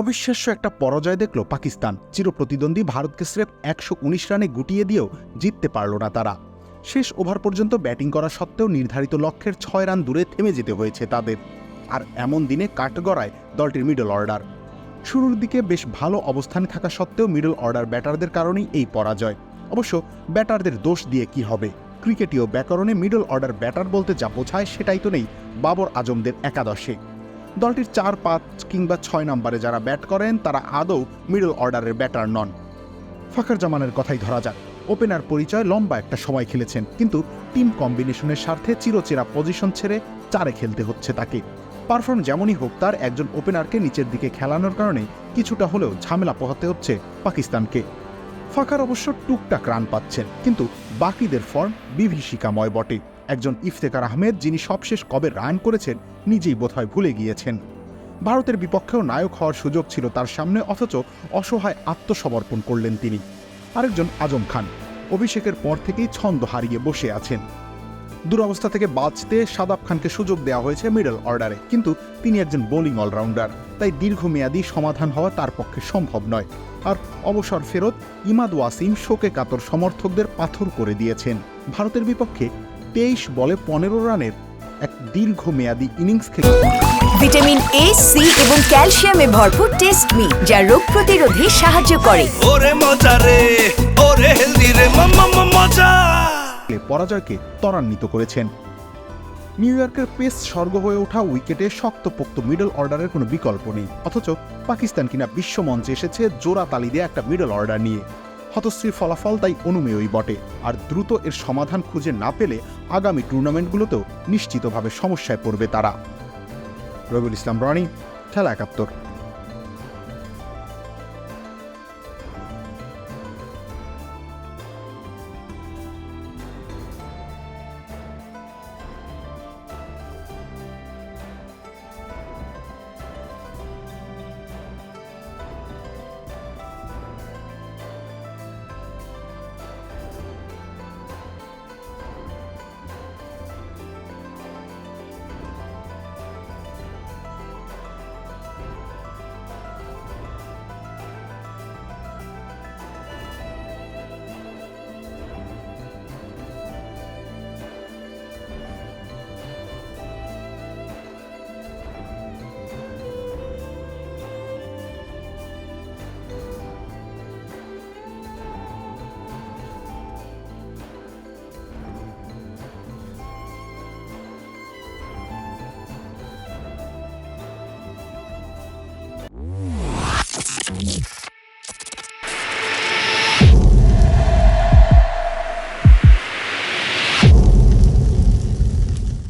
অবিশ্বাস্য একটা পরাজয় দেখল পাকিস্তান। চিরপ্রতিদ্বন্দ্বী ভারতকে স্রেফ ১১৯ রানে গুটিয়ে দিয়েও জিততে পারল না তারা। শেষ ওভার পর্যন্ত ব্যাটিং করা সত্ত্বেও নির্ধারিত লক্ষ্যের ৬ রান দূরে থেমে যেতে হয়েছে তাদের। আর এমন দিনে কাঠগড়ায় দলটির মিডল অর্ডার। শুরুর দিকে বেশ ভালো অবস্থানে থাকা সত্ত্বেও মিডল অর্ডার ব্যাটারদের কারণেই এই পরাজয়। অবশ্য ব্যাটারদের দোষ দিয়ে কি হবে? ক্রিকেটীয় ব্যাকরণে মিডল অর্ডার ব্যাটার বলতে যা বোঝায় সেটাই তো নেই বাবর আজমদের একাদশে। দলটির ৪, ৫ কিংবা ৬ নম্বরে যারা ব্যাট করেন তারা আদৌ মিডল অর্ডারের ব্যাটার নন। ফাখর জামানের কথাই ধরা যাক। ওপেনার পরিচয় লম্বা একটা সময় খেলেছেন, কিন্তু টিম কম্বিনেশনের স্বার্থে চিরচেরা পজিশন ছেড়ে ৪-এ খেলতে হচ্ছে তাকে। পারফর্ম যেমনই হোক, তার একজন ওপেনারকে নিচের দিকে খেলানোর কারণে কিছুটা হলেও ঝামেলা পোহাতে হচ্ছে পাকিস্তানকে। ফাখার অবশ্য টুকটাক রান পাচ্ছেন, কিন্তু বাকিদের ফর্ম বিভীষিকাময় বটে। একজন ইফতেখার আহমেদ, যিনি সবশেষ কবে রান করেছেন নিজেই বোধহয় ভুলে গিয়েছেন। ভারতের বিপক্ষেও নায়ক হওয়ার সুযোগ ছিল তার সামনে, অথচ অসহায় আত্মসমর্পণ করলেন তিনি। আরেকজন আজম খান, অভিষেকের পর থেকেই ছন্দ হারিয়ে বসে আছেন। দুরবস্থা থেকে বাঁচতে শাদাব খানকে সুযোগ দেওয়া হয়েছে মিডল অর্ডারে, কিন্তু তিনি একজন বোলিং অলরাউন্ডার, তাই দীর্ঘমেয়াদী সমাধান হওয়া তার পক্ষে সম্ভব নয়। আর অবসর ফেরত ইমাদ ওয়াসিম শোকে কাতর সমর্থকদের পাথর করে দিয়েছেন। ভারতের বিপক্ষে ২৩ বলে ১৫ রানের এক দীর্ঘমেয়াদী ইনিংস খেলে ভিটামিন এ, সি এবং ক্যালসিয়ামে ভরপুর টেস্ট মি, যা রোগ প্রতিরোধে সাহায্য করে। ওরে মজা রে, ওরে হেলদি রে, মজা। পরাজয়কে ত্বরান্বিত করেছেন। নিউ ইয়র্কের পেস স্বর্গ হয়ে ওঠা উইকেটে শক্তপোক্ত মিডল অর্ডারের কোনো বিকল্প নেই, অথচ পাকিস্তান কিনা বিশ্বমঞ্চে এসেছে জোড়া তালি দিয়ে একটা মিডল অর্ডার নিয়ে। হতশ্রীর ফলাফল তাই অনুমেয়ই বটে, আর দ্রুত এর সমাধান খুঁজে না পেলে আগামী টুর্নামেন্টগুলোতেও নিশ্চিতভাবে সমস্যায় পড়বে তারা। রবিউল ইসলাম রনি, খেলা ৭১।